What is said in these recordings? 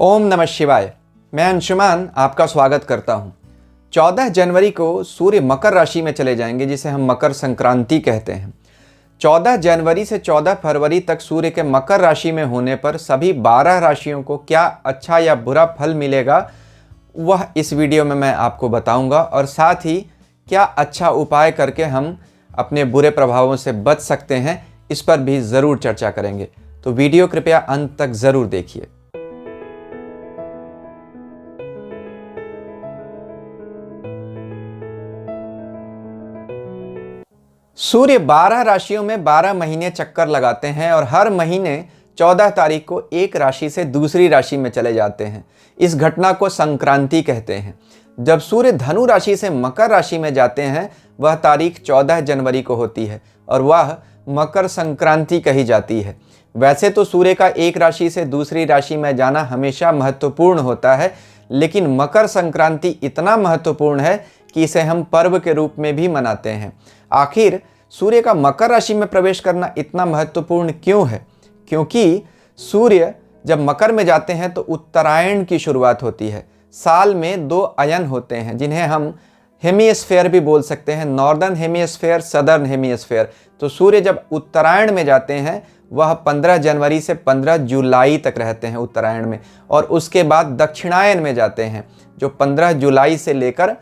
ओम नमः शिवाय। मैं अंशुमान आपका स्वागत करता हूं। 14 जनवरी को सूर्य मकर राशि में चले जाएंगे, जिसे हम मकर संक्रांति कहते हैं। 14 जनवरी से 14 फरवरी तक सूर्य के मकर राशि में होने पर सभी 12 राशियों को क्या अच्छा या बुरा फल मिलेगा, वह इस वीडियो में मैं आपको बताऊंगा, और साथ ही क्या अच्छा उपाय करके हम अपने बुरे प्रभावों से बच सकते हैं, इस पर भी ज़रूर चर्चा करेंगे। तो वीडियो कृपया अंत तक ज़रूर देखिए। सूर्य 12 राशियों में 12 महीने चक्कर लगाते हैं और हर महीने 14 तारीख को एक राशि से दूसरी राशि में चले जाते हैं। इस घटना को संक्रांति कहते हैं। जब सूर्य धनु राशि से मकर राशि में जाते हैं, वह तारीख 14 जनवरी को होती है और वह मकर संक्रांति कही जाती है। वैसे तो सूर्य का एक राशि से दूसरी राशि में जाना हमेशा महत्वपूर्ण होता है, लेकिन मकर संक्रांति इतना महत्वपूर्ण है कि इसे हम पर्व के रूप में भी मनाते हैं। आखिर सूर्य का मकर राशि में प्रवेश करना इतना महत्वपूर्ण क्यों है? क्योंकि सूर्य जब मकर में जाते हैं तो उत्तरायण की शुरुआत होती है। साल में 2 अयन होते हैं, जिन्हें हम हेमिस्फेयर भी बोल सकते हैं, नॉर्दर्न हेमिस्फेयर, सदर्न हेमिस्फेयर। तो सूर्य जब उत्तरायण में जाते हैं, वह 15 जनवरी से 15 जुलाई तक रहते हैं उत्तरायण में, और उसके बाद दक्षिणायन में जाते हैं, जो 15 जुलाई से लेकर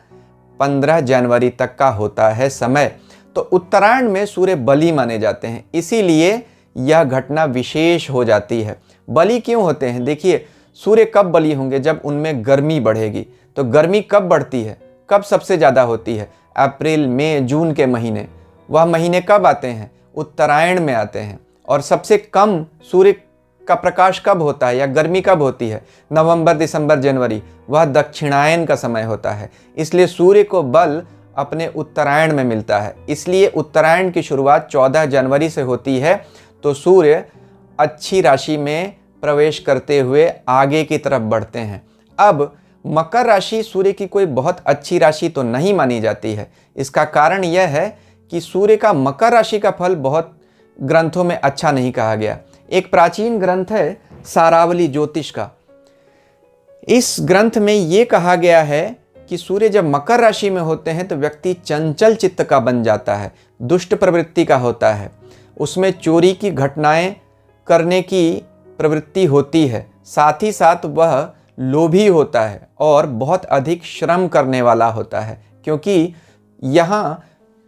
15 जनवरी तक का होता है समय। तो उत्तरायण में सूर्य बलि माने जाते हैं, इसीलिए यह घटना विशेष हो जाती है। बलि क्यों होते हैं? देखिए, सूर्य कब बलि होंगे? जब उनमें गर्मी बढ़ेगी। तो गर्मी कब बढ़ती है, कब सबसे ज़्यादा होती है? अप्रैल, मई, जून के महीने। वह महीने कब आते हैं? उत्तरायण में आते हैं। और सबसे कम सूर्य का प्रकाश कब होता है या गर्मी कब होती है? नवंबर, दिसंबर, जनवरी। वह दक्षिणायन का समय होता है। इसलिए सूर्य को बल अपने उत्तरायण में मिलता है। इसलिए उत्तरायण की शुरुआत 14 जनवरी से होती है। तो सूर्य अच्छी राशि में प्रवेश करते हुए आगे की तरफ बढ़ते हैं। अब मकर राशि सूर्य की कोई बहुत अच्छी राशि तो नहीं मानी जाती है। इसका कारण यह है कि सूर्य का मकर राशि का फल बहुत ग्रंथों में अच्छा नहीं कहा गया। एक प्राचीन ग्रंथ है सारावली ज्योतिष का। इस ग्रंथ में ये कहा गया है कि सूर्य जब मकर राशि में होते हैं तो व्यक्ति चंचल चित्त का बन जाता है, दुष्ट प्रवृत्ति का होता है, उसमें चोरी की घटनाएं करने की प्रवृत्ति होती है, साथ ही साथ वह लोभी होता है और बहुत अधिक श्रम करने वाला होता है, क्योंकि यहाँ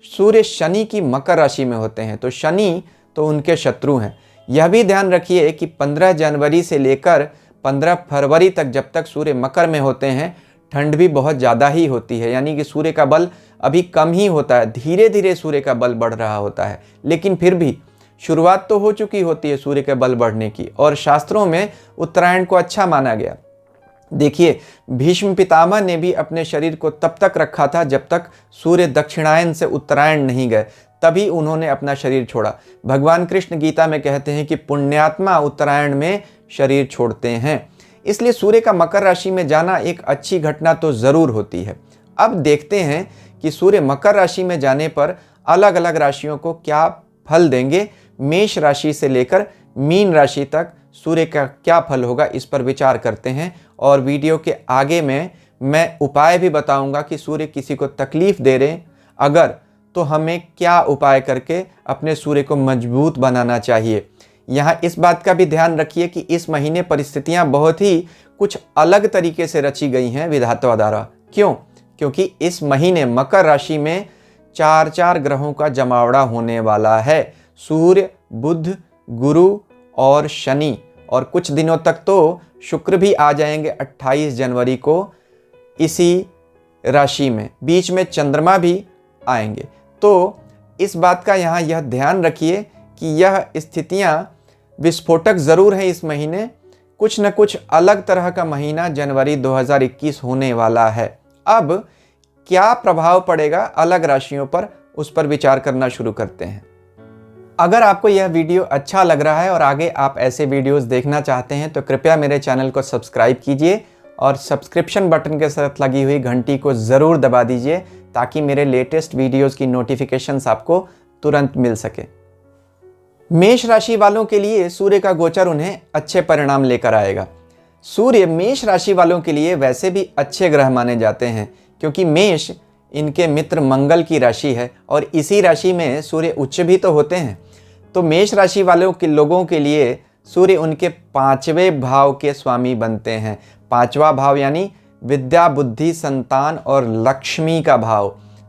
सूर्य शनि की मकर राशि में होते हैं। तो शनि तो उनके शत्रु हैं। यह भी ध्यान रखिए कि 15 जनवरी से लेकर 15 फरवरी तक, जब तक सूर्य मकर में होते हैं, ठंड भी बहुत ज़्यादा ही होती है। यानी कि सूर्य का बल अभी कम ही होता है, धीरे धीरे सूर्य का बल बढ़ रहा होता है, लेकिन फिर भी शुरुआत तो हो चुकी होती है सूर्य के बल बढ़ने की। और शास्त्रों में उत्तरायण को अच्छा माना गया। देखिए, भीष्म पितामह ने भी अपने शरीर को तब तक रखा था जब तक सूर्य दक्षिणायन से उत्तरायण नहीं गए, तभी उन्होंने अपना शरीर छोड़ा। भगवान कृष्ण गीता में कहते हैं कि पुण्यात्मा उत्तरायण में शरीर छोड़ते हैं। इसलिए सूर्य का मकर राशि में जाना एक अच्छी घटना तो ज़रूर होती है। अब देखते हैं कि सूर्य मकर राशि में जाने पर अलग अलग राशियों को क्या फल देंगे। मेष राशि से लेकर मीन राशि तक सूर्य का क्या फल होगा, इस पर विचार करते हैं। और वीडियो के आगे में मैं उपाय भी बताऊंगा कि सूर्य किसी को तकलीफ दे रहे अगर, तो हमें क्या उपाय करके अपने सूर्य को मजबूत बनाना चाहिए। यहाँ इस बात का भी ध्यान रखिए कि इस महीने परिस्थितियाँ बहुत ही कुछ अलग तरीके से रची गई हैं विधाता द्वारा। क्यों? क्योंकि इस महीने मकर राशि में 4 ग्रहों का जमावड़ा होने वाला है। सूर्य, बुध, गुरु और शनि, और कुछ दिनों तक तो शुक्र भी आ जाएंगे 28 जनवरी को इसी राशि में। बीच में चंद्रमा भी आएंगे। तो इस बात का यहाँ यह ध्यान रखिए कि यह स्थितियाँ विस्फोटक ज़रूर है। इस महीने कुछ न कुछ अलग तरह का महीना जनवरी 2021 होने वाला है। अब क्या प्रभाव पड़ेगा अलग राशियों पर, उस पर विचार करना शुरू करते हैं। अगर आपको यह वीडियो अच्छा लग रहा है और आगे आप ऐसे वीडियोस देखना चाहते हैं तो कृपया मेरे चैनल को सब्सक्राइब कीजिए और सब्सक्रिप्शन बटन के साथ लगी हुई घंटी को ज़रूर दबा दीजिए, ताकि मेरे लेटेस्ट वीडियोस की नोटिफिकेशंस आपको तुरंत मिल सके। मेष राशि वालों के लिए सूर्य का गोचर उन्हें अच्छे परिणाम लेकर आएगा। सूर्य मेष राशि वालों के लिए वैसे भी अच्छे ग्रह माने जाते हैं, क्योंकि मेष इनके मित्र मंगल की राशि है और इसी राशि में सूर्य उच्च भी तो होते हैं। तो मेष राशि वालों के लोगों के लिए सूर्य उनके 5वें भाव के स्वामी बनते हैं। 5वां भाव यानी विद्या, बुद्धि, संतान और लक्ष्मी का भाव।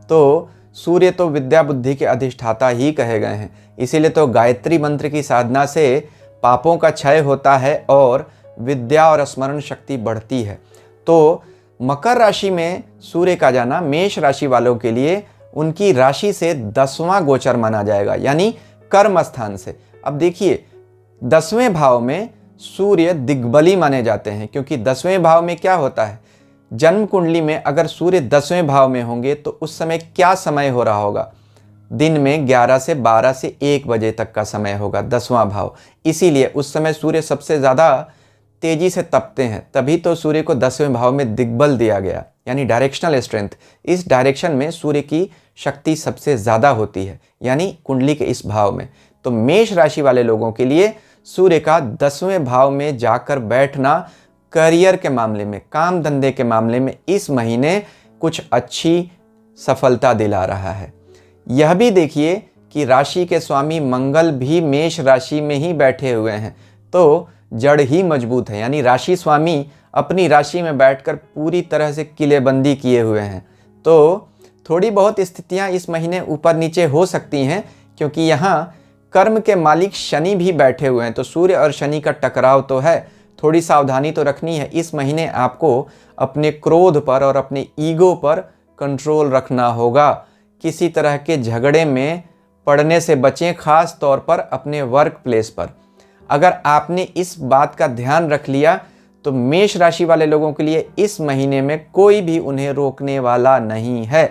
तो सूर्य तो विद्या बुद्धि के अधिष्ठाता ही कहे गए हैं। इसीलिए तो गायत्री मंत्र की साधना से पापों का क्षय होता है और विद्या और स्मरण शक्ति बढ़ती है। तो मकर राशि में सूर्य का जाना मेष राशि वालों के लिए उनकी राशि से 10वां गोचर माना जाएगा, यानी कर्म स्थान से। अब देखिए 10वें भाव में सूर्य दिग्बली माने जाते हैं, क्योंकि 10वें भाव में क्या होता है, जन्म कुंडली में अगर सूर्य 10वें भाव में होंगे तो उस समय क्या समय हो रहा होगा, दिन में 11 से 12 से 1 बजे तक का समय होगा 10वां भाव। इसीलिए उस समय सूर्य सबसे ज़्यादा तेजी से तपते हैं, तभी तो सूर्य को 10वें भाव में दिग्बल दिया गया, यानी डायरेक्शनल स्ट्रेंथ। इस डायरेक्शन में सूर्य की शक्ति सबसे ज़्यादा होती है, यानी कुंडली के इस भाव में। तो मेष राशि वाले लोगों के लिए सूर्य का 10वें भाव में जाकर बैठना करियर के मामले में, काम धंधे के मामले में इस महीने कुछ अच्छी सफलता दिला रहा है। यह भी देखिए कि राशि के स्वामी मंगल भी मेष राशि में ही बैठे हुए हैं, तो जड़ ही मजबूत है, यानी राशि स्वामी अपनी राशि में बैठकर पूरी तरह से किलेबंदी किए हुए हैं। तो थोड़ी बहुत स्थितियां इस महीने ऊपर नीचे हो सकती हैं, क्योंकि यहाँ कर्म के मालिक शनि भी बैठे हुए हैं। तो सूर्य और शनि का टकराव तो है, थोड़ी सावधानी तो रखनी है। इस महीने आपको अपने क्रोध पर और अपने ईगो पर कंट्रोल रखना होगा। किसी तरह के झगड़े में पड़ने से बचें, खास तौर पर अपने वर्क प्लेस पर। अगर आपने इस बात का ध्यान रख लिया तो मेष राशि वाले लोगों के लिए इस महीने में कोई भी उन्हें रोकने वाला नहीं है।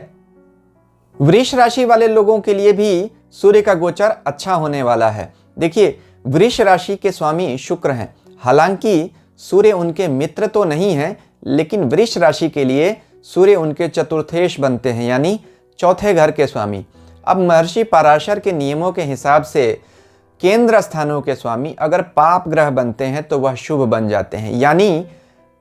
वृष राशि वाले लोगों के लिए भी सूर्य का गोचर अच्छा होने वाला है। देखिए वृष राशि के स्वामी शुक्र हैं। हालांकि सूर्य उनके मित्र तो नहीं है, लेकिन वृष राशि के लिए सूर्य उनके चतुर्थेश बनते हैं, यानी चौथे घर के स्वामी। अब महर्षि पराशर के नियमों के हिसाब से केंद्र स्थानों के स्वामी अगर पाप ग्रह बनते हैं तो वह शुभ बन जाते हैं, यानी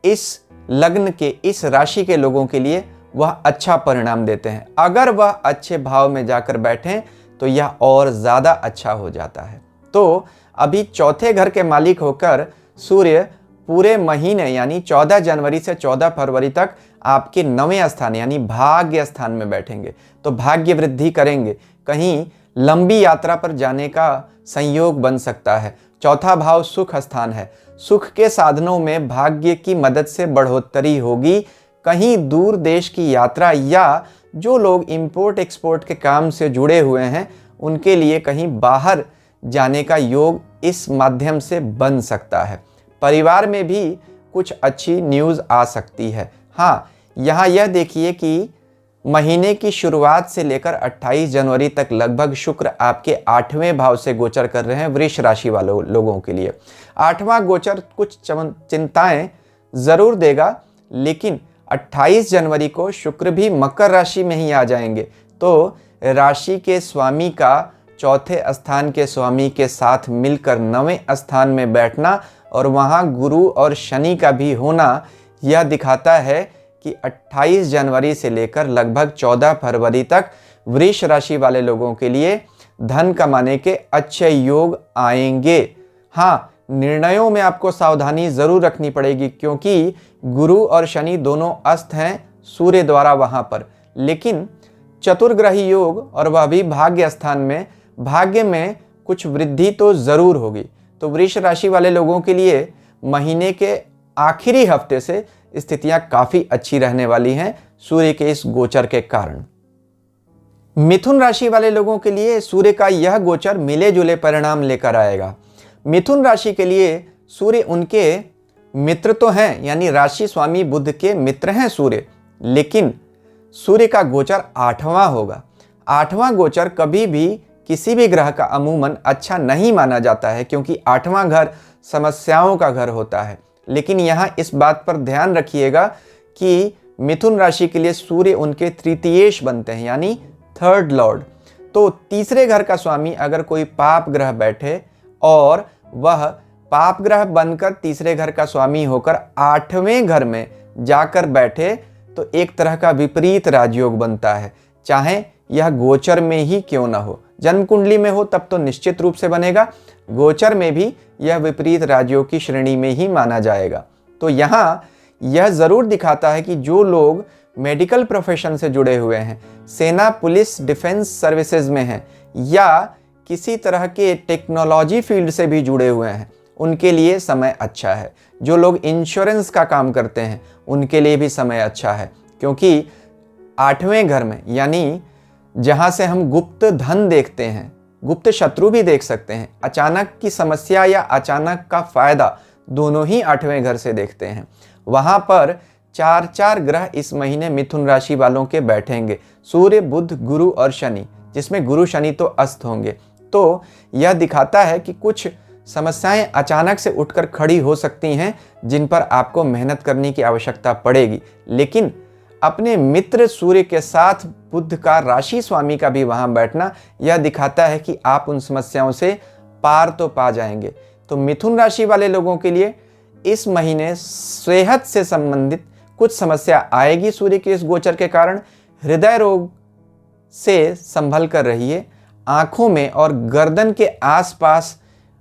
इस लग्न के, इस राशि के लोगों के लिए वह अच्छा परिणाम देते हैं। अगर वह अच्छे भाव में जाकर बैठें तो यह और ज़्यादा अच्छा हो जाता है। तो अभी चौथे घर के मालिक होकर सूर्य पूरे महीने यानी 14 जनवरी से 14 फरवरी तक आपके 9वें स्थान यानी भाग्य स्थान में बैठेंगे, तो भाग्य वृद्धि करेंगे। कहीं लंबी यात्रा पर जाने का संयोग बन सकता है। चौथा भाव सुख स्थान है, सुख के साधनों में भाग्य की मदद से बढ़ोतरी होगी। कहीं दूर देश की यात्रा या जो लोग इंपोर्ट एक्सपोर्ट के काम से जुड़े हुए हैं उनके लिए कहीं बाहर जाने का योग इस माध्यम से बन सकता है। परिवार में भी कुछ अच्छी न्यूज़ आ सकती है। हाँ, यहाँ यह देखिए कि महीने की शुरुआत से लेकर 28 जनवरी तक लगभग शुक्र आपके 8वें भाव से गोचर कर रहे हैं वृष राशि वालों लोगों के लिए। 8वां गोचर कुछ चिंताएं ज़रूर देगा, लेकिन 28 जनवरी को शुक्र भी मकर राशि में ही आ जाएंगे। तो राशि के स्वामी का चौथे स्थान के स्वामी के साथ मिलकर 9वें स्थान में बैठना और वहाँ गुरु और शनि का भी होना, यह दिखाता है कि 28 जनवरी से लेकर लगभग 14 फरवरी तक वृष राशि वाले लोगों के लिए धन कमाने के अच्छे योग आएंगे। हाँ, निर्णयों में आपको सावधानी ज़रूर रखनी पड़ेगी, क्योंकि गुरु और शनि दोनों अस्त हैं सूर्य द्वारा वहाँ पर। लेकिन चतुर्ग्रही योग और वह भी भाग्य स्थान में, भाग्य में कुछ वृद्धि तो ज़रूर होगी। तो वृष राशि वाले लोगों के लिए महीने के आखिरी हफ्ते से स्थितियां काफ़ी अच्छी रहने वाली हैं सूर्य के इस गोचर के कारण। मिथुन राशि वाले लोगों के लिए सूर्य का यह गोचर मिले जुले परिणाम लेकर आएगा। मिथुन राशि के लिए सूर्य उनके मित्र तो हैं, यानी राशि स्वामी बुध के मित्र हैं सूर्य, लेकिन सूर्य का गोचर 8वां होगा। 8वां गोचर कभी भी किसी भी ग्रह का अमूमन अच्छा नहीं माना जाता है, क्योंकि 8वां घर समस्याओं का घर होता है। लेकिन यहाँ इस बात पर ध्यान रखिएगा कि मिथुन राशि के लिए सूर्य उनके तृतीयेश बनते हैं, यानी थर्ड लॉर्ड। तो तीसरे घर का स्वामी अगर कोई पाप ग्रह बैठे और वह पाप ग्रह बनकर तीसरे घर का स्वामी होकर 8वें घर में जाकर बैठे तो एक तरह का विपरीत राजयोग बनता है, चाहे यह गोचर में ही क्यों ना हो। जन्म कुंडली में हो तब तो निश्चित रूप से बनेगा, गोचर में भी यह विपरीत राजयोग की श्रेणी में ही माना जाएगा। तो यहाँ यह जरूर दिखाता है कि जो लोग मेडिकल प्रोफेशन से जुड़े हुए हैं, सेना, पुलिस, डिफेंस सर्विसेज में हैं या किसी तरह के टेक्नोलॉजी फील्ड से भी जुड़े हुए हैं, उनके लिए समय अच्छा है। जो लोग इंश्योरेंस का काम करते हैं उनके लिए भी समय अच्छा है, क्योंकि 8वें घर में यानी जहाँ से हम गुप्त धन देखते हैं, गुप्त शत्रु भी देख सकते हैं, अचानक की समस्या या अचानक का फायदा दोनों ही 8वें घर से देखते हैं। वहाँ पर 4 ग्रह इस महीने मिथुन राशि वालों के बैठेंगे, सूर्य, बुध, गुरु और शनि, जिसमें गुरु शनि तो अस्त होंगे। तो यह दिखाता है कि कुछ समस्याएं अचानक से उठकर खड़ी हो सकती हैं जिन पर आपको मेहनत करने की आवश्यकता पड़ेगी, लेकिन अपने मित्र सूर्य के साथ बुध का राशि स्वामी का भी वहां बैठना यह दिखाता है कि आप उन समस्याओं से पार तो पा जाएंगे। तो मिथुन राशि वाले लोगों के लिए इस महीने सेहत से संबंधित कुछ समस्या आएगी सूर्य के इस गोचर के कारण। हृदय रोग से संभल कर रहिए। आंखों में और गर्दन के आसपास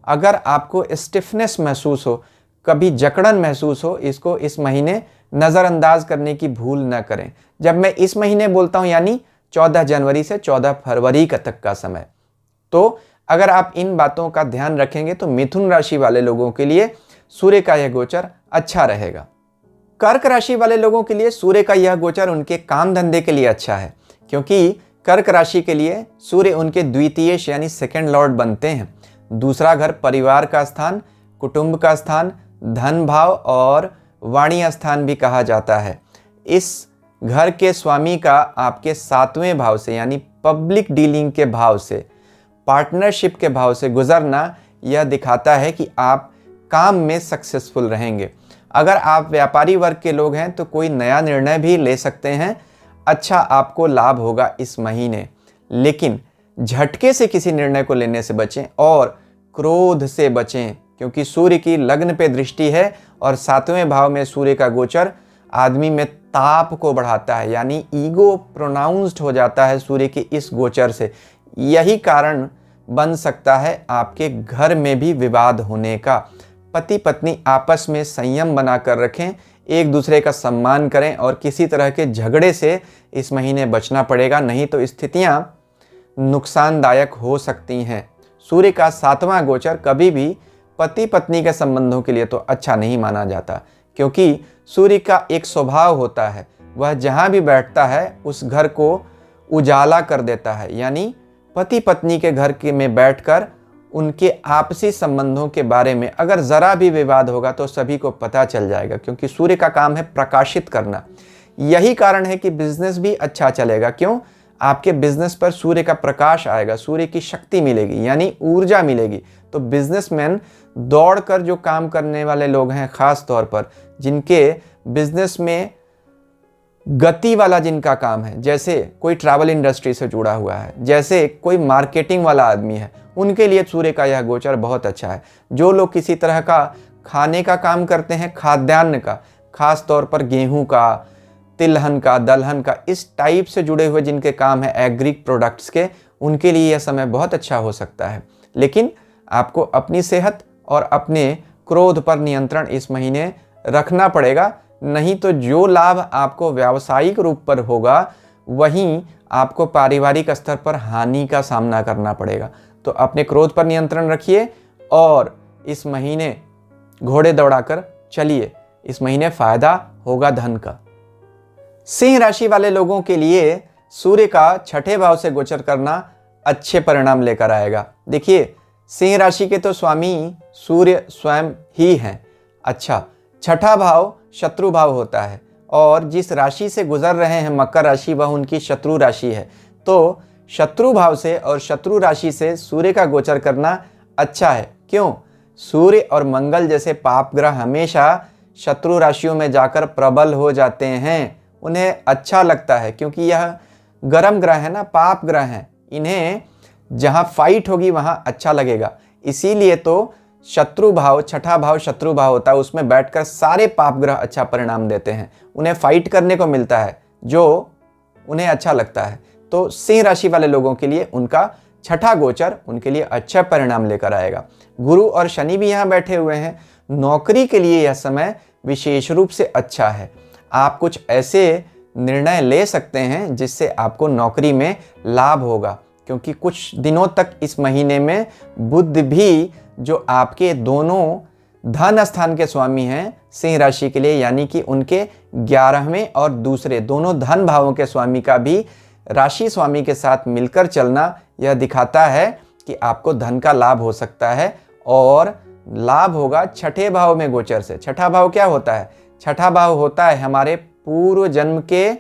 अगर आपको स्टिफनेस महसूस हो, कभी जकड़न महसूस हो, इसको इस महीने नज़रअंदाज करने की भूल न करें। जब मैं इस महीने बोलता हूं यानी 14 जनवरी से 14 फरवरी तक का समय। तो अगर आप इन बातों का ध्यान रखेंगे तो मिथुन राशि वाले लोगों के लिए सूर्य का यह गोचर अच्छा रहेगा। कर्क राशि वाले लोगों के लिए सूर्य का यह गोचर उनके काम धंधे के लिए अच्छा है, क्योंकि कर्क राशि के लिए सूर्य उनके द्वितीय यानी सेकंड लॉर्ड बनते हैं। दूसरा घर परिवार का स्थान, कुटुंब का स्थान, धन भाव और वाणी स्थान भी कहा जाता है। इस घर के स्वामी का आपके 7वें भाव से यानी पब्लिक डीलिंग के भाव से, पार्टनरशिप के भाव से गुजरना यह दिखाता है कि आप काम में सक्सेसफुल रहेंगे। अगर आप व्यापारी वर्ग के लोग हैं तो कोई नया निर्णय भी ले सकते हैं, अच्छा आपको लाभ होगा इस महीने। लेकिन झटके से किसी निर्णय को लेने से बचें और क्रोध से बचें, क्योंकि सूर्य की लग्न पे दृष्टि है और 7वें भाव में सूर्य का गोचर आदमी में ताप को बढ़ाता है, यानी ईगो प्रोनाउंस्ड हो जाता है सूर्य के इस गोचर से। यही कारण बन सकता है आपके घर में भी विवाद होने का। पति पत्नी आपस में संयम बनाकर रखें, एक दूसरे का सम्मान करें और किसी तरह के झगड़े से इस महीने बचना पड़ेगा, नहीं तो स्थितियां नुकसानदायक हो सकती हैं। सूर्य का 7वां गोचर कभी भी पति पत्नी के संबंधों के लिए तो अच्छा नहीं माना जाता, क्योंकि सूर्य का एक स्वभाव होता है, वह जहां भी बैठता है उस घर को उजाला कर देता है। यानी पति पत्नी के घर के में बैठकर उनके आपसी संबंधों के बारे में अगर ज़रा भी विवाद होगा तो सभी को पता चल जाएगा, क्योंकि सूर्य का काम है प्रकाशित करना। यही कारण है कि बिजनेस भी अच्छा चलेगा। क्यों? आपके बिजनेस पर सूर्य का प्रकाश आएगा, सूर्य की शक्ति मिलेगी यानी ऊर्जा मिलेगी। तो बिजनेसमैन दौड़कर जो काम करने वाले लोग हैं, खास तौर पर जिनके बिजनेस में गति वाला जिनका काम है, जैसे कोई ट्रैवल इंडस्ट्री से जुड़ा हुआ है, जैसे कोई मार्केटिंग वाला आदमी है, उनके लिए सूर्य का यह गोचर बहुत अच्छा है। जो लोग किसी तरह का खाने का काम करते हैं, खाद्यान्न का, खास तौर पर गेहूं का, तिलहन का, दलहन का, इस टाइप से जुड़े हुए जिनके काम है एग्री प्रोडक्ट्स के, उनके लिए यह समय बहुत अच्छा हो सकता है। लेकिन आपको अपनी सेहत और अपने क्रोध पर नियंत्रण इस महीने रखना पड़ेगा, नहीं तो जो लाभ आपको व्यावसायिक रूप पर होगा वहीं आपको पारिवारिक स्तर पर हानि का सामना करना पड़ेगा। तो अपने क्रोध पर नियंत्रण रखिए और इस महीने घोड़े दौड़ाकर चलिए, इस महीने फायदा होगा धन का। सिंह राशि वाले लोगों के लिए सूर्य का 6ठे भाव से गोचर करना अच्छे परिणाम लेकर आएगा। देखिए, सिंह राशि के तो स्वामी सूर्य स्वयं ही हैं। अच्छा, 6ठा भाव शत्रु भाव होता है और जिस राशि से गुजर रहे हैं मकर राशि, वह उनकी शत्रु राशि है। तो शत्रु भाव से और शत्रु राशि से सूर्य का गोचर करना अच्छा है। क्यों? सूर्य और मंगल जैसे पाप ग्रह हमेशा शत्रु राशियों में जाकर प्रबल हो जाते हैं। उन्हें अच्छा लगता है क्योंकि यह गर्म ग्रह है ना, पाप ग्रह हैं। इन्हें जहां फाइट होगी वहां अच्छा लगेगा। इसीलिए तो शत्रु भाव, छठा भाव शत्रु भाव होता है, उसमें बैठकर सारे पाप ग्रह अच्छा परिणाम देते हैं। उन्हें फाइट करने को मिलता है जो उन्हें अच्छा लगता है। तो सिंह राशि वाले लोगों के लिए उनका छठा गोचर उनके लिए अच्छा परिणाम लेकर आएगा। गुरु और शनि भी यहाँ बैठे हुए हैं। नौकरी के लिए यह समय विशेष रूप से अच्छा है। आप कुछ ऐसे निर्णय ले सकते हैं जिससे आपको नौकरी में लाभ होगा, क्योंकि कुछ दिनों तक इस महीने में बुध भी, जो आपके दोनों धन स्थान के स्वामी हैं सिंह राशि के लिए, यानी कि उनके 11वें और दूसरे दोनों धन भावों के स्वामी का भी राशि स्वामी के साथ मिलकर चलना यह दिखाता है कि आपको धन का लाभ हो सकता है, और लाभ होगा छठे भाव में गोचर से। छठा भाव क्या होता है? छठा भाव होता है हमारे पूर्व जन्म के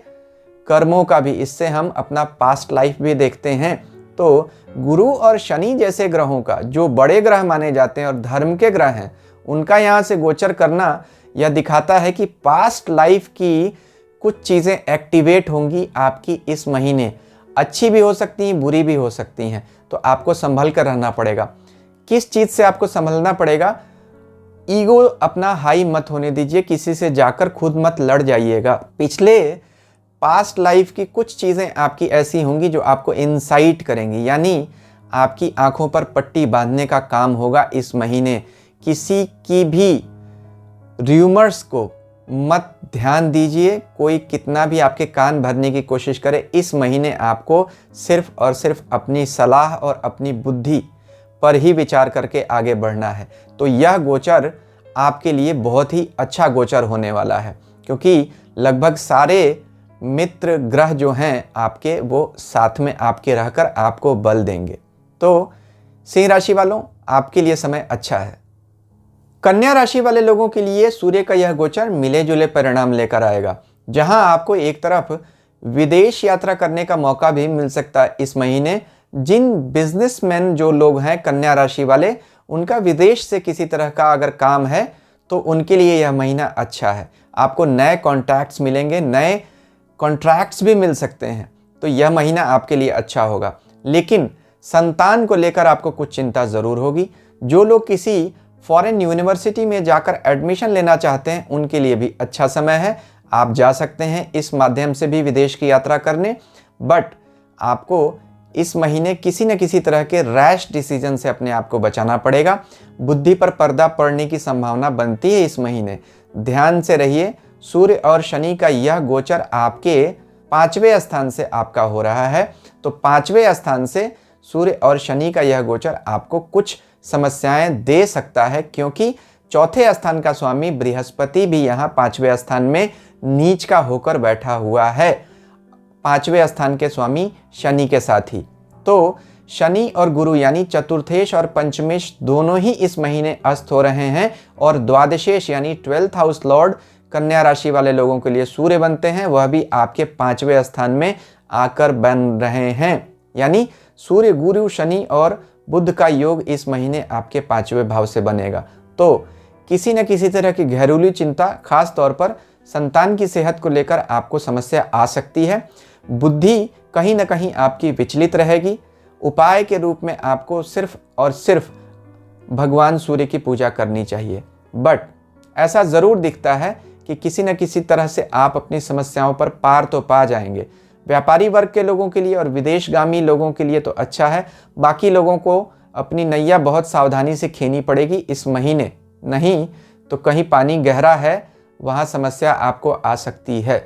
कर्मों का भी, इससे हम अपना पास्ट लाइफ भी देखते हैं। तो गुरु और शनि जैसे ग्रहों का, जो बड़े ग्रह माने जाते हैं और धर्म के ग्रह हैं, उनका यहाँ से गोचर करना यह दिखाता है कि पास्ट लाइफ की कुछ चीज़ें एक्टिवेट होंगी आपकी इस महीने। अच्छी भी हो सकती हैं, बुरी भी हो सकती हैं, तो आपको संभल कर रहना पड़ेगा। किस चीज़ से आपको संभलना पड़ेगा? ईगो अपना हाई मत होने दीजिए, किसी से जाकर खुद मत लड़ जाइएगा। पिछले पास्ट लाइफ की कुछ चीज़ें आपकी ऐसी होंगी जो आपको इंसाइट करेंगी, यानी आपकी आंखों पर पट्टी बांधने का काम होगा इस महीने। किसी की भी र्यूमर्स को मत ध्यान दीजिए। कोई कितना भी आपके कान भरने की कोशिश करे, इस महीने आपको सिर्फ और सिर्फ अपनी सलाह और अपनी बुद्धि पर ही विचार करके आगे बढ़ना है। तो यह गोचर आपके लिए बहुत ही अच्छा गोचर होने वाला है, क्योंकि लगभग सारे मित्र ग्रह जो हैं आपके, वो साथ में आपके रहकर आपको बल देंगे। तो सिंह राशि वालों, आपके लिए समय अच्छा है। कन्या राशि वाले लोगों के लिए सूर्य का यह गोचर मिले जुले परिणाम लेकर आएगा, जहां आपको एक तरफ विदेश यात्रा करने का मौका भी मिल सकता है इस महीने। जिन बिजनेसमैन जो लोग हैं कन्या राशि वाले, उनका विदेश से किसी तरह का अगर काम है तो उनके लिए यह महीना अच्छा है। आपको नए कॉन्ट्रैक्ट्स मिलेंगे, नए कॉन्ट्रैक्ट्स भी मिल सकते हैं, तो यह महीना आपके लिए अच्छा होगा। लेकिन संतान को लेकर आपको कुछ चिंता ज़रूर होगी। जो लोग किसी फॉरेन यूनिवर्सिटी में जाकर एडमिशन लेना चाहते हैं, उनके लिए भी अच्छा समय है। आप जा सकते हैं इस माध्यम से भी विदेश की यात्रा करने, बट आपको इस महीने किसी न किसी तरह के रैश डिसीजन से अपने आप को बचाना पड़ेगा। बुद्धि पर पर्दा पड़ने की संभावना बनती है इस महीने, ध्यान से रहिए। सूर्य और शनि का यह गोचर आपके 5वें स्थान से आपका हो रहा है, तो 5वें स्थान से सूर्य और शनि का यह गोचर आपको कुछ समस्याएं दे सकता है, क्योंकि चौथे स्थान का स्वामी बृहस्पति भी यहाँ 5वें स्थान में नीच का होकर बैठा हुआ है, 5वें स्थान के स्वामी शनि के साथ ही। तो शनि और गुरु यानी चतुर्थेश और पंचमेश दोनों ही इस महीने अस्त हो रहे हैं, और द्वादशेश यानी 12th हाउस लॉर्ड कन्या राशि वाले लोगों के लिए सूर्य बनते हैं, वह भी आपके 5वें स्थान में आकर बन रहे हैं। यानी सूर्य, गुरु, शनि और बुध का योग इस महीने आपके 5वें भाव से बनेगा। तो किसी न किसी तरह की घरेलू चिंता, खास तौर पर संतान की सेहत को लेकर आपको समस्या आ सकती है। बुद्धि कहीं न कहीं आपकी विचलित रहेगी। उपाय के रूप में आपको सिर्फ और सिर्फ भगवान सूर्य की पूजा करनी चाहिए। बट ऐसा ज़रूर दिखता है कि किसी न किसी तरह से आप अपनी समस्याओं पर पार तो पा जाएंगे। व्यापारी वर्ग के लोगों के लिए और विदेशगामी लोगों के लिए तो अच्छा है। बाकी लोगों को अपनी नैया बहुत सावधानी से खेनी पड़ेगी इस महीने, नहीं तो कहीं पानी गहरा है, वहाँ समस्या आपको आ सकती है।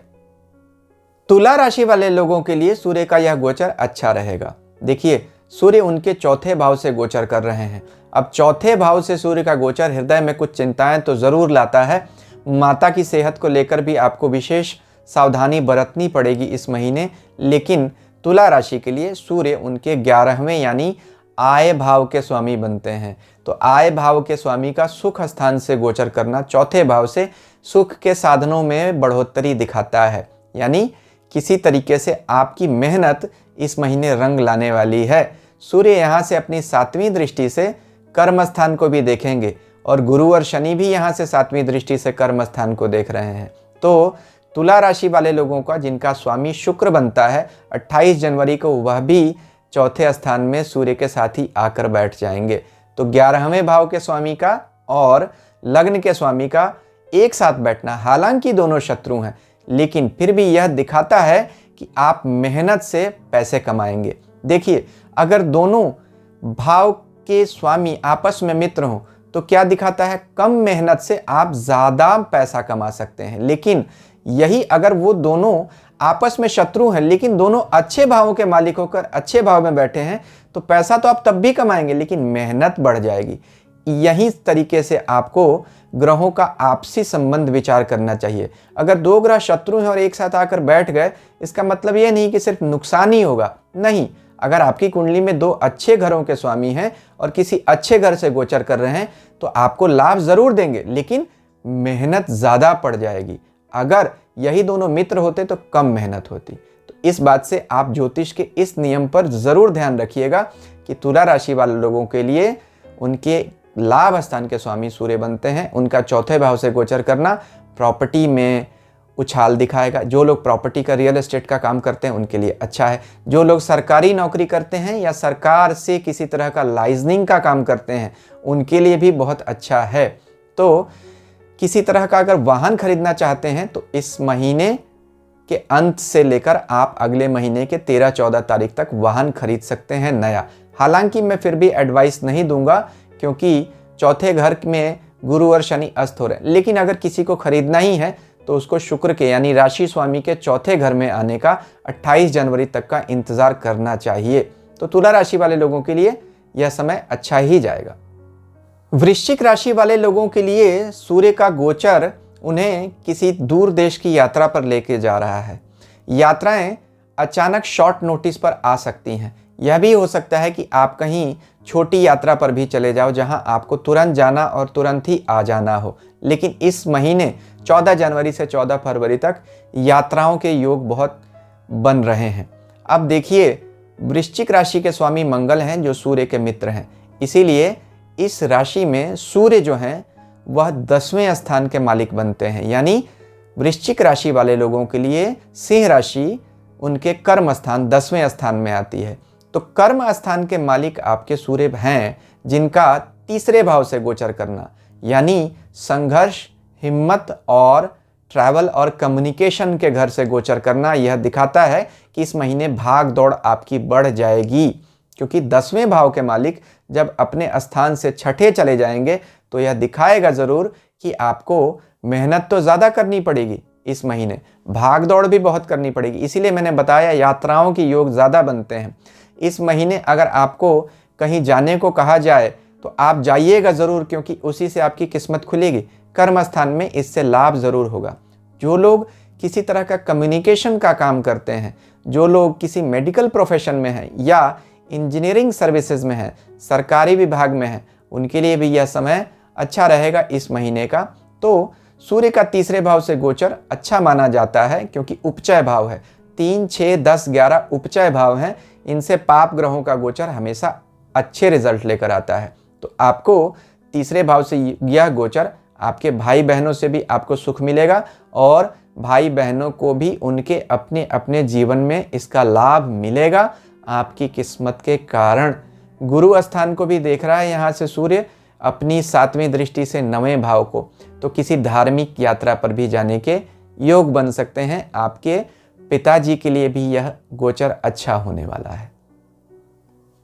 तुला राशि वाले लोगों के लिए सूर्य का यह गोचर अच्छा रहेगा। देखिए, सूर्य उनके चौथे भाव से गोचर कर रहे हैं। अब चौथे भाव से सूर्य का गोचर हृदय में कुछ चिंताएं तो ज़रूर लाता है। माता की सेहत को लेकर भी आपको विशेष सावधानी बरतनी पड़ेगी इस महीने। लेकिन तुला राशि के लिए सूर्य उनके 11वें यानी आय भाव के स्वामी बनते हैं, तो आय भाव के स्वामी का सुख स्थान से गोचर करना चौथे भाव से सुख के साधनों में बढ़ोतरी दिखाता है। यानी किसी तरीके से आपकी मेहनत इस महीने रंग लाने वाली है। सूर्य यहाँ से अपनी 7वीं दृष्टि से कर्म स्थान को भी देखेंगे, और गुरु और शनि भी यहाँ से 7वीं दृष्टि से कर्म स्थान को देख रहे हैं। तो तुला राशि वाले लोगों का, जिनका स्वामी शुक्र बनता है, 28 जनवरी को वह भी चौथे स्थान में सूर्य के साथ ही आकर बैठ जाएंगे। तो 11वें भाव के स्वामी का और लग्न के स्वामी का एक साथ बैठना, हालांकि दोनों शत्रु हैं, लेकिन फिर भी यह दिखाता है कि आप मेहनत से पैसे कमाएंगे। देखिए, अगर दोनों भाव के स्वामी आपस में मित्र हों तो क्या दिखाता है, कम मेहनत से आप ज़्यादा पैसा कमा सकते हैं। लेकिन यही अगर वो दोनों आपस में शत्रु हैं लेकिन दोनों अच्छे भावों के मालिक होकर अच्छे भाव में बैठे हैं तो पैसा तो आप तब भी कमाएंगे लेकिन मेहनत बढ़ जाएगी। यही तरीके से आपको ग्रहों का आपसी संबंध विचार करना चाहिए। अगर दो ग्रह शत्रु हैं और एक साथ आकर बैठ गए, इसका मतलब यह नहीं कि सिर्फ नुकसान ही होगा, नहीं। अगर आपकी कुंडली में दो अच्छे घरों के स्वामी हैं और किसी अच्छे घर से गोचर कर रहे हैं तो आपको लाभ जरूर देंगे, लेकिन मेहनत ज़्यादा पड़ जाएगी। अगर यही दोनों मित्र होते तो कम मेहनत होती। तो इस बात से आप ज्योतिष के इस नियम पर ज़रूर ध्यान रखिएगा कि तुला राशि वाले लोगों के लिए उनके लाभ स्थान के स्वामी सूर्य बनते हैं। उनका चौथे भाव से गोचर करना प्रॉपर्टी में उछाल दिखाएगा। जो लोग प्रॉपर्टी का, रियल एस्टेट का काम करते हैं उनके लिए अच्छा है। जो लोग सरकारी नौकरी करते हैं या सरकार से किसी तरह का लाइजनिंग का काम करते हैं उनके लिए भी बहुत अच्छा है। तो किसी तरह का अगर वाहन खरीदना चाहते हैं तो इस महीने के अंत से लेकर आप अगले महीने के 13-14 तारीख तक वाहन खरीद सकते हैं नया। हालांकि मैं फिर भी एडवाइस नहीं दूंगा क्योंकि चौथे घर में गुरु और शनि अस्त हो रहे हैं। लेकिन अगर किसी को खरीदना ही है तो उसको शुक्र के यानी राशि स्वामी के चौथे घर में आने का 28 जनवरी तक का इंतजार करना चाहिए। तो तुला राशि वाले लोगों के लिए यह समय अच्छा ही जाएगा। वृश्चिक राशि वाले लोगों के लिए सूर्य का गोचर उन्हें किसी दूर देश की यात्रा पर लेके जा रहा है। यात्राएं अचानक शॉर्ट नोटिस पर आ सकती हैं। यह भी हो सकता है कि आप कहीं छोटी यात्रा पर भी चले जाओ जहां आपको तुरंत जाना और तुरंत ही आ जाना हो। लेकिन इस महीने 14 जनवरी से 14 फरवरी तक यात्राओं के योग बहुत बन रहे हैं। अब देखिए, वृश्चिक राशि के स्वामी मंगल हैं जो सूर्य के मित्र हैं, इसीलिए इस राशि में सूर्य जो हैं वह 10वें स्थान के मालिक बनते हैं। यानी वृश्चिक राशि वाले लोगों के लिए सिंह राशि उनके कर्म स्थान 10वें स्थान में आती है। तो कर्म स्थान के मालिक आपके सूर्य हैं जिनका तीसरे भाव से गोचर करना यानी संघर्ष, हिम्मत और ट्रैवल और कम्युनिकेशन के घर से गोचर करना, यह दिखाता है कि इस महीने भाग दौड़ आपकी बढ़ जाएगी। क्योंकि 10वें भाव के मालिक जब अपने स्थान से छठे चले जाएंगे तो यह दिखाएगा ज़रूर कि आपको मेहनत तो ज़्यादा करनी पड़ेगी, इस महीने भाग दौड़ भी बहुत करनी पड़ेगी। इसीलिए मैंने बताया यात्राओं की योग ज़्यादा बनते हैं। इस महीने अगर आपको कहीं जाने को कहा जाए तो आप जाइएगा ज़रूर, क्योंकि उसी से आपकी किस्मत खुलेगी। कर्म स्थान में इससे लाभ ज़रूर होगा। जो लोग किसी तरह का कम्युनिकेशन का काम करते हैं, जो लोग किसी मेडिकल प्रोफेशन में हैं या इंजीनियरिंग सर्विसेज में हैं, सरकारी विभाग में हैं, उनके लिए भी यह समय अच्छा रहेगा इस महीने का। तो सूर्य का तीसरे भाव से गोचर अच्छा माना जाता है क्योंकि उपचय भाव है। 3, 6, 10, 11 उपचय भाव हैं। इनसे पाप ग्रहों का गोचर हमेशा अच्छे रिजल्ट लेकर आता है। तो आपको तीसरे भाव से यह गोचर आपके भाई बहनों से भी आपको सुख मिलेगा और भाई बहनों को भी उनके अपने अपने जीवन में इसका लाभ मिलेगा आपकी किस्मत के कारण। गुरु स्थान को भी देख रहा है यहाँ से सूर्य अपनी 7वीं दृष्टि से 9वें भाव को। तो किसी धार्मिक यात्रा पर भी जाने के योग बन सकते हैं। आपके पिताजी के लिए भी यह गोचर अच्छा होने वाला है।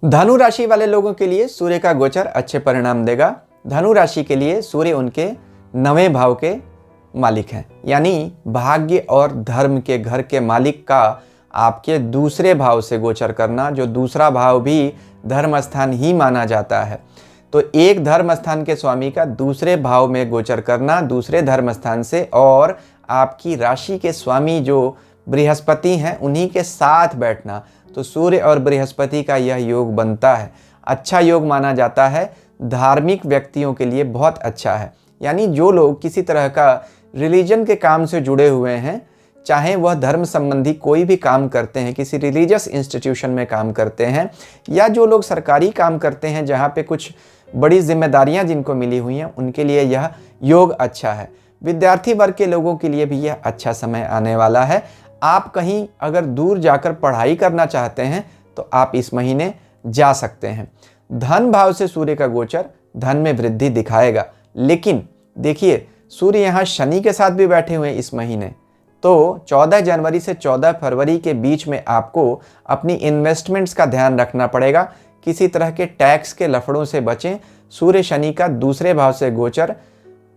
धनु राशि वाले लोगों के लिए सूर्य का गोचर अच्छे परिणाम देगा। धनु राशि के लिए सूर्य उनके 9वें भाव के मालिक हैं, यानी भाग्य और धर्म के घर के मालिक का आपके दूसरे भाव से गोचर करना, जो दूसरा भाव भी धर्म स्थान ही माना जाता है। तो एक धर्म स्थान के स्वामी का दूसरे भाव में गोचर करना दूसरे धर्म स्थान से, और आपकी राशि के स्वामी जो बृहस्पति हैं उन्हीं के साथ बैठना, तो सूर्य और बृहस्पति का यह योग बनता है। अच्छा योग माना जाता है। धार्मिक व्यक्तियों के लिए बहुत अच्छा है। यानी जो लोग किसी तरह का रिलीजन के काम से जुड़े हुए हैं, चाहे वह धर्म संबंधी कोई भी काम करते हैं, किसी रिलीजियस इंस्टीट्यूशन में काम करते हैं, या जो लोग सरकारी काम करते हैं जहाँ पे कुछ बड़ी जिम्मेदारियां जिनको मिली हुई हैं, उनके लिए यह योग अच्छा है। विद्यार्थी वर्ग के लोगों के लिए भी यह अच्छा समय आने वाला है। आप कहीं अगर दूर जाकर पढ़ाई करना चाहते हैं तो आप इस महीने जा सकते हैं। धन भाव से सूर्य का गोचर धन में वृद्धि दिखाएगा। लेकिन देखिए, सूर्य यहाँ शनि के साथ भी बैठे हुए हैं इस महीने, तो 14 जनवरी से 14 फरवरी के बीच में आपको अपनी इन्वेस्टमेंट्स का ध्यान रखना पड़ेगा। किसी तरह के टैक्स के लफड़ों से बचें। सूर्य शनि का दूसरे भाव से गोचर,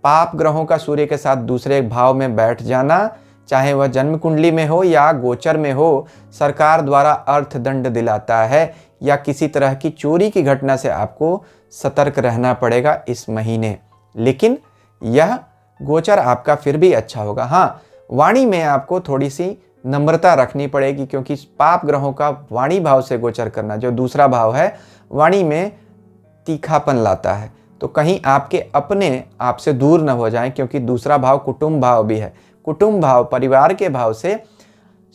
पाप ग्रहों का सूर्य के साथ दूसरे भाव में बैठ जाना, चाहे वह जन्म कुंडली में हो या गोचर में हो, सरकार द्वारा अर्थदंड दिलाता है या किसी तरह की चोरी की घटना से आपको सतर्क रहना पड़ेगा इस महीने। लेकिन यह गोचर आपका फिर भी अच्छा होगा। हाँ, वाणी में आपको थोड़ी सी नम्रता रखनी पड़ेगी, क्योंकि पाप ग्रहों का वाणी भाव से गोचर करना, जो दूसरा भाव है, वाणी में तीखापन लाता है। तो कहीं आपके अपने आपसे दूर न हो जाएं, क्योंकि दूसरा भाव कुटुंब भाव भी है। कुटुंब भाव, परिवार के भाव से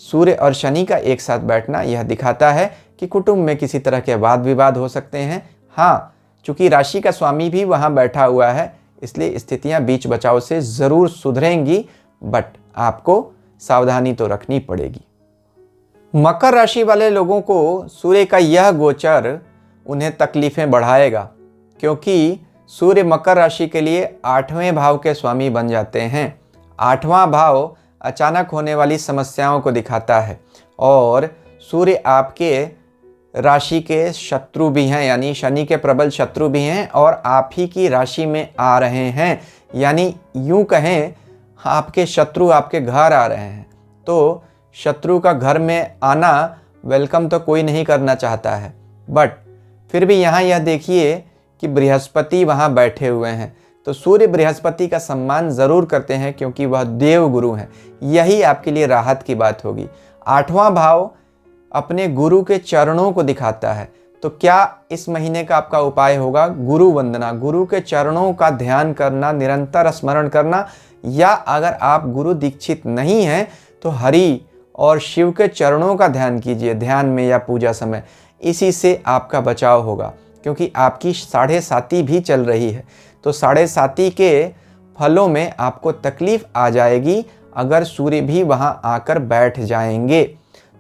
सूर्य और शनि का एक साथ बैठना यह दिखाता है कि कुटुंब में किसी तरह के वाद विवाद हो सकते हैं। हाँ, चूंकि राशि का स्वामी भी वहां बैठा हुआ है, इसलिए स्थितियां बीच बचाव से जरूर सुधरेंगी, बट आपको सावधानी तो रखनी पड़ेगी। मकर राशि वाले लोगों को सूर्य का यह गोचर उन्हें तकलीफें बढ़ाएगा, क्योंकि सूर्य मकर राशि के लिए 8वें भाव के स्वामी बन जाते हैं। 8वां भाव अचानक होने वाली समस्याओं को दिखाता है, और सूर्य आपके राशि के शत्रु भी हैं, यानी शनि के प्रबल शत्रु भी हैं, और आप ही की राशि में आ रहे हैं, यानी यूं कहें आपके शत्रु आपके घर आ रहे हैं। तो शत्रु का घर में आना वेलकम तो कोई नहीं करना चाहता है, बट फिर भी यहाँ यह देखिए कि बृहस्पति वहाँ बैठे हुए हैं, तो सूर्य बृहस्पति का सम्मान ज़रूर करते हैं, क्योंकि वह देव गुरु हैं। यही आपके लिए राहत की बात होगी। 8वां भाव अपने गुरु के चरणों को दिखाता है, तो क्या इस महीने का आपका उपाय होगा? गुरु वंदना, गुरु के चरणों का ध्यान करना, निरंतर स्मरण करना, या अगर आप गुरु दीक्षित नहीं हैं तो हरि और शिव के चरणों का ध्यान कीजिए ध्यान में या पूजा समय। इसी से आपका बचाव होगा, क्योंकि आपकी 7.5 भी चल रही है, तो 7.5 के फलों में आपको तकलीफ आ जाएगी अगर सूर्य भी वहां आकर बैठ जाएंगे।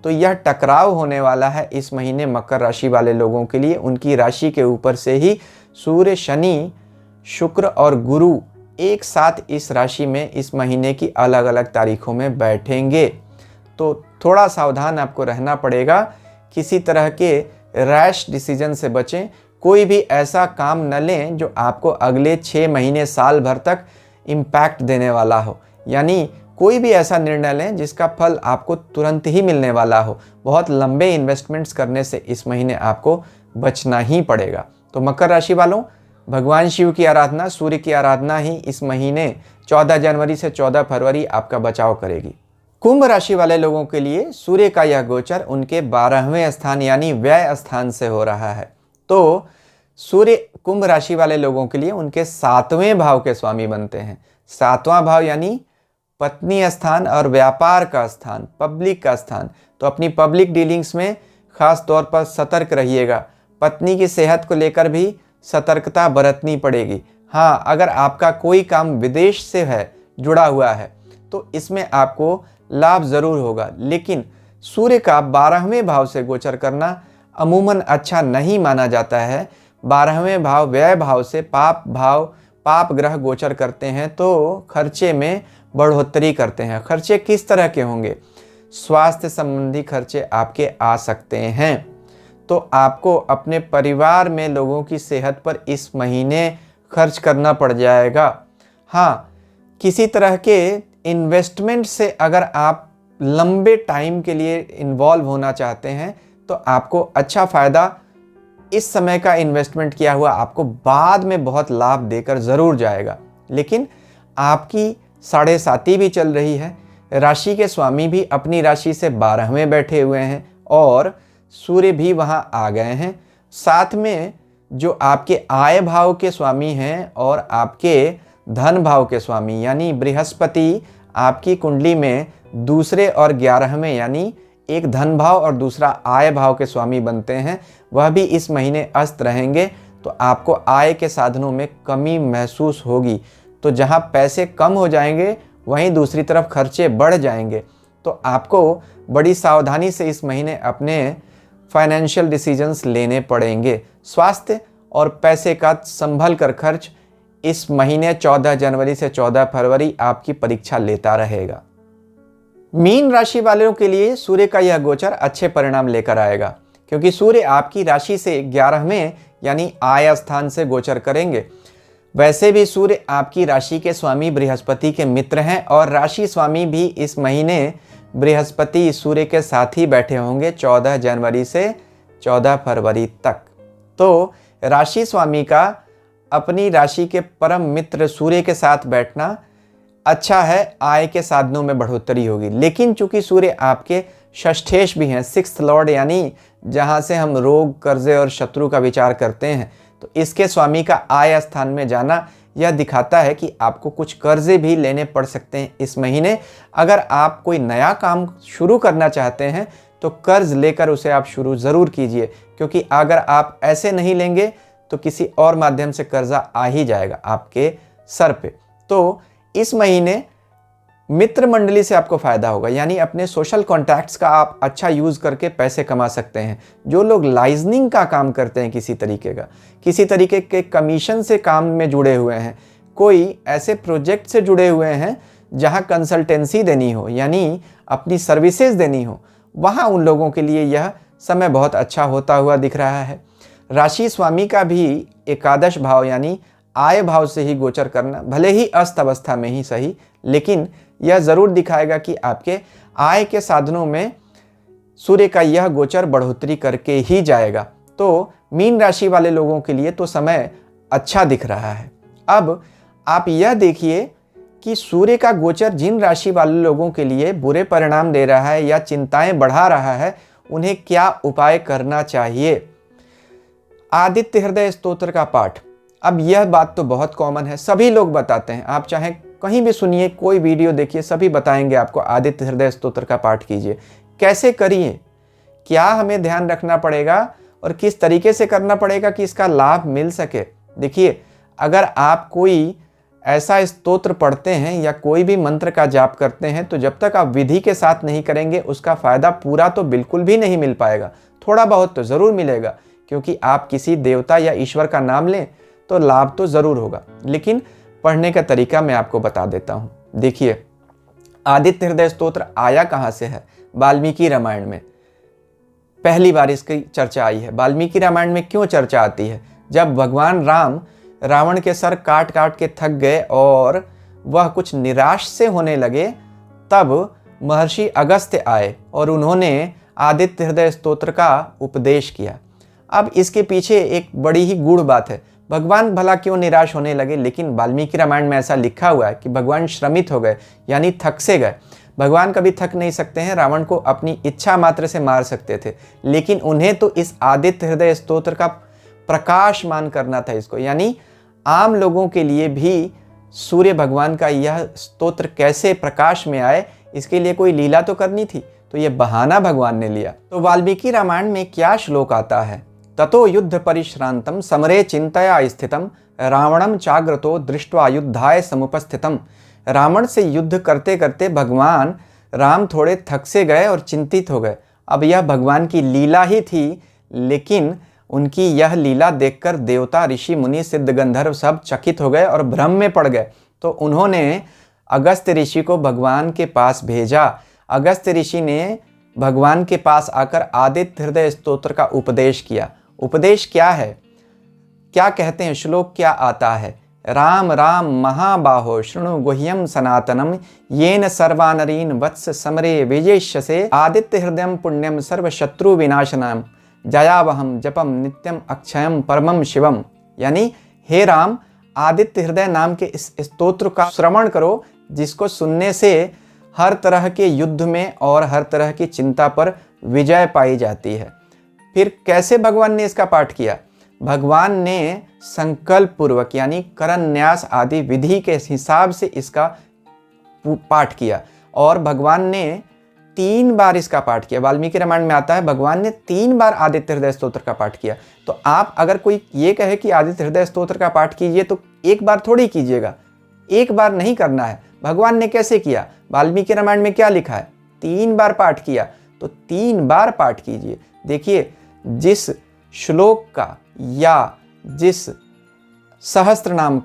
तो यह टकराव होने वाला है इस महीने मकर राशि वाले लोगों के लिए। उनकी राशि के ऊपर से ही सूर्य, शनि, शुक्र और गुरु एक साथ इस राशि में इस महीने की अलग अलग तारीखों में बैठेंगे। तो थोड़ा सावधान आपको रहना पड़ेगा। किसी तरह के रैश डिसीजन से बचें। कोई भी ऐसा काम न लें जो आपको अगले 6 महीने, साल भर तक इम्पैक्ट देने वाला हो। यानी कोई भी ऐसा निर्णय लें जिसका फल आपको तुरंत ही मिलने वाला हो। बहुत लंबे इन्वेस्टमेंट्स करने से इस महीने आपको बचना ही पड़ेगा। तो मकर राशि वालों, भगवान शिव की आराधना, सूर्य की आराधना ही इस महीने 14 जनवरी से 14 फरवरी आपका बचाव करेगी। कुंभ राशि वाले लोगों के लिए सूर्य का यह गोचर उनके 12वें स्थान यानी व्यय स्थान से हो रहा है। तो सूर्य कुंभ राशि वाले लोगों के लिए उनके 7वें भाव के स्वामी बनते हैं। 7वां भाव यानी पत्नी स्थान और व्यापार का स्थान, पब्लिक का स्थान। तो अपनी पब्लिक डीलिंग्स में खास तौर पर सतर्क रहिएगा। पत्नी की सेहत को लेकर भी सतर्कता बरतनी पड़ेगी। हाँ, अगर आपका कोई काम विदेश से है, जुड़ा हुआ है, तो इसमें आपको लाभ ज़रूर होगा। लेकिन सूर्य का 12वें भाव से गोचर करना अमूमन अच्छा नहीं माना जाता है। 12वें भाव व्यय भाव से पाप ग्रह गोचर करते हैं, तो खर्चे में बढ़ोतरी करते हैं। खर्चे किस तरह के होंगे? स्वास्थ्य संबंधी खर्चे आपके आ सकते हैं। तो आपको अपने परिवार में लोगों की सेहत पर इस महीने खर्च करना पड़ जाएगा। हाँ, किसी तरह के इन्वेस्टमेंट से अगर आप लंबे टाइम के लिए इन्वॉल्व होना चाहते हैं तो आपको अच्छा फ़ायदा, इस समय का इन्वेस्टमेंट किया हुआ आपको बाद में बहुत लाभ देकर ज़रूर जाएगा। लेकिन आपकी 7.5 भी चल रही है, राशि के स्वामी भी अपनी राशि से 12वें बैठे हुए हैं और सूर्य भी वहां आ गए हैं। साथ में जो आपके आय भाव के स्वामी हैं और आपके धन भाव के स्वामी यानी बृहस्पति आपकी कुंडली में दूसरे और 11वें यानी एक धन भाव और दूसरा आय भाव के स्वामी बनते हैं, वह भी इस महीने अस्त रहेंगे। तो आपको आय के साधनों में कमी महसूस होगी। तो जहां पैसे कम हो जाएंगे वहीं दूसरी तरफ खर्चे बढ़ जाएंगे। तो आपको बड़ी सावधानी से इस महीने अपने फाइनेंशियल डिसीजंस लेने पड़ेंगे। स्वास्थ्य और पैसे का संभल कर खर्च इस महीने 14 जनवरी से 14 फरवरी आपकी परीक्षा लेता रहेगा। मीन राशि वालों के लिए सूर्य का यह गोचर अच्छे परिणाम लेकर आएगा, क्योंकि सूर्य आपकी राशि से 11वें यानी आय स्थान से गोचर करेंगे। वैसे भी सूर्य आपकी राशि के स्वामी बृहस्पति के मित्र हैं और राशि स्वामी भी इस महीने बृहस्पति सूर्य के साथ ही बैठे होंगे 14 जनवरी से 14 फरवरी तक। तो राशि स्वामी का अपनी राशि के परम मित्र सूर्य के साथ बैठना अच्छा है, आय के साधनों में बढ़ोतरी होगी। लेकिन चूंकि सूर्य आपके षष्ठेश भी हैं, 6th लॉर्ड, यानी जहां से हम रोग, कर्जे और शत्रु का विचार करते हैं, तो इसके स्वामी का आय स्थान में जाना यह दिखाता है कि आपको कुछ कर्जे भी लेने पड़ सकते हैं इस महीने। अगर आप कोई नया काम शुरू करना चाहते हैं तो कर्ज लेकर उसे आप शुरू ज़रूर कीजिए, क्योंकि अगर आप ऐसे नहीं लेंगे तो किसी और माध्यम से कर्जा आ ही जाएगा आपके सर पे। तो इस महीने मित्र मंडली से आपको फ़ायदा होगा, यानी अपने सोशल कॉन्टैक्ट्स का आप अच्छा यूज़ करके पैसे कमा सकते हैं। जो लोग लाइजनिंग का काम करते हैं, किसी तरीके के कमीशन से काम में जुड़े हुए हैं, कोई ऐसे प्रोजेक्ट से जुड़े हुए हैं जहां कंसल्टेंसी देनी हो, यानी अपनी सर्विसेज देनी हो, वहां उन लोगों के लिए यह समय बहुत अच्छा होता हुआ दिख रहा है। राशि स्वामी का भी एकादश भाव यानी आय भाव से ही गोचर करना, भले ही अस्त अवस्था में ही सही, लेकिन यह ज़रूर दिखाएगा कि आपके आय के साधनों में सूर्य का यह गोचर बढ़ोतरी करके ही जाएगा। तो मीन राशि वाले लोगों के लिए तो समय अच्छा दिख रहा है। अब आप यह देखिए कि सूर्य का गोचर जिन राशि वाले लोगों के लिए बुरे परिणाम दे रहा है या चिंताएं बढ़ा रहा है, उन्हें क्या उपाय करना चाहिए। आदित्य हृदय स्तोत्र का पाठ। अब यह बात तो बहुत कॉमन है, सभी लोग बताते हैं। आप चाहे कहीं भी सुनिए, कोई वीडियो देखिए, सभी बताएंगे आपको आदित्य हृदय स्तोत्र का पाठ कीजिए। कैसे करिए, क्या हमें ध्यान रखना पड़ेगा और किस तरीके से करना पड़ेगा कि इसका लाभ मिल सके। देखिए, अगर आप कोई ऐसा स्तोत्र पढ़ते हैं या कोई भी मंत्र का जाप करते हैं, तो जब तक आप विधि के साथ नहीं करेंगे उसका फ़ायदा पूरा तो बिल्कुल भी नहीं मिल पाएगा। थोड़ा बहुत तो ज़रूर मिलेगा, क्योंकि आप किसी देवता या ईश्वर का नाम लें तो लाभ तो ज़रूर होगा। लेकिन पढ़ने का तरीका मैं आपको बता देता हूँ। देखिए, आदित्य हृदय स्तोत्र आया कहाँ से है? वाल्मीकि रामायण में पहली बार इसकी चर्चा आई है। वाल्मीकि रामायण में क्यों चर्चा आती है? जब भगवान राम रावण के सर काट काट के थक गए और वह कुछ निराश से होने लगे, तब महर्षि अगस्त्य आए और उन्होंने आदित्य हृदय स्तोत्र का उपदेश किया। अब इसके पीछे एक बड़ी ही गूढ़ बात है। भगवान भला क्यों निराश होने लगे? लेकिन वाल्मीकि रामायण में ऐसा लिखा हुआ है कि भगवान श्रमित हो गए, यानी थक से गए। भगवान कभी थक नहीं सकते हैं, रावण को अपनी इच्छा मात्र से मार सकते थे, लेकिन उन्हें तो इस आदित्य हृदय स्तोत्र का प्रकाशमान करना था इसको, यानी आम लोगों के लिए भी सूर्य भगवान का यह स्तोत्र कैसे प्रकाश में आए, इसके लिए कोई लीला तो करनी थी। तो यह बहाना भगवान ने लिया। तो वाल्मीकि रामायण में क्या श्लोक आता है? ततो युद्ध परिश्रांतम समरे चिंतया स्थितम रावणम चाग्रतो दृष्ट्वा युद्धाय समुपस्थितम। रावण से युद्ध करते करते भगवान राम थोड़े थक से गए और चिंतित हो गए। अब यह भगवान की लीला ही थी, लेकिन उनकी यह लीला देखकर देवता, ऋषि, मुनि, सिद्ध, गंधर्व सब चकित हो गए और भ्रम में पड़ गए। तो उन्होंने अगस्त्य ऋषि को भगवान के पास भेजा। अगस्त्य ऋषि ने भगवान के पास आकर आदित्य हृदय स्तोत्र का उपदेश किया। उपदेश क्या है, क्या कहते हैं, श्लोक क्या आता है? राम राम महाबाहो शृणु गुह्यम सनातनम येन सर्वानरीन वत्स समरे विजेष्यसे आदित्य हृदयम पुण्यम सर्व शत्रु विनाशनम जयावहम जपम नित्यम अक्षयम परमम शिवम। यानी हे राम, आदित्य हृदय नाम के इस स्तोत्र का श्रवण करो, जिसको सुनने से हर तरह के युद्ध में और हर तरह की चिंता पर विजय पाई जाती है। फिर कैसे भगवान ने इसका पाठ किया? भगवान ने संकल्प पूर्वक यानी करण न्यास आदि विधि के हिसाब से इसका पाठ किया और भगवान ने 3 बार इसका पाठ किया। वाल्मीकि रामायण में आता है भगवान ने 3 बार आदित्य हृदय स्तोत्र का पाठ किया। तो आप अगर कोई ये कहे कि आदित्य हृदय स्तोत्र का पाठ कीजिए तो एक बार थोड़ी कीजिएगा, एक बार नहीं करना है। भगवान ने कैसे किया? वाल्मीकि रामायण में क्या लिखा है? 3 बार पाठ किया, तो 3 बार पाठ कीजिए। देखिए, जिस श्लोक का या जिस सहस्त्र नाम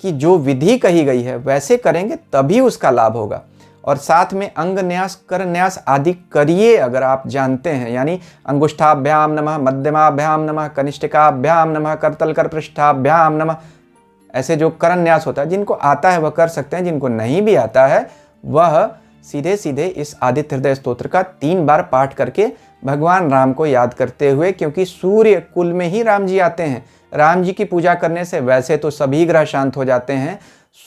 की जो विधि कही गई है वैसे करेंगे तभी उसका लाभ होगा। और साथ में अंग न्यास, कर न्यास आदि करिए अगर आप जानते हैं, यानी अंगुष्ठाभ्याम नमः, मध्यमाभ्याम नमः, कनिष्ठिकाभ्याम नमः, करतल कर पृष्ठाभ्याम नमः, ऐसे जो करण न्यास होता है जिनको आता है वह कर सकते हैं, जिनको नहीं भी आता है वह सीधे सीधे इस आदित्य हृदय स्तोत्र का 3 बार पाठ करके भगवान राम को याद करते हुए, क्योंकि सूर्य कुल में ही राम जी आते हैं। राम जी की पूजा करने से वैसे तो सभी ग्रह शांत हो जाते हैं,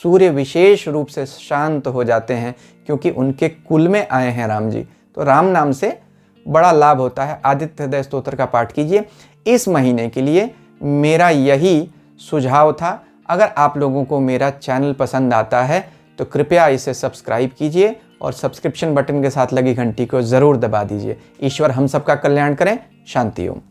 सूर्य विशेष रूप से शांत हो जाते हैं क्योंकि उनके कुल में आए हैं राम जी। तो राम नाम से बड़ा लाभ होता है। आदित्य हृदय स्तोत्र का पाठ कीजिए। इस महीने के लिए मेरा यही सुझाव था। अगर आप लोगों को मेरा चैनल पसंद आता है तो कृपया इसे सब्सक्राइब कीजिए और सब्सक्रिप्शन बटन के साथ लगी घंटी को ज़रूर दबा दीजिए। ईश्वर हम सबका कल्याण करें। शांति ओम।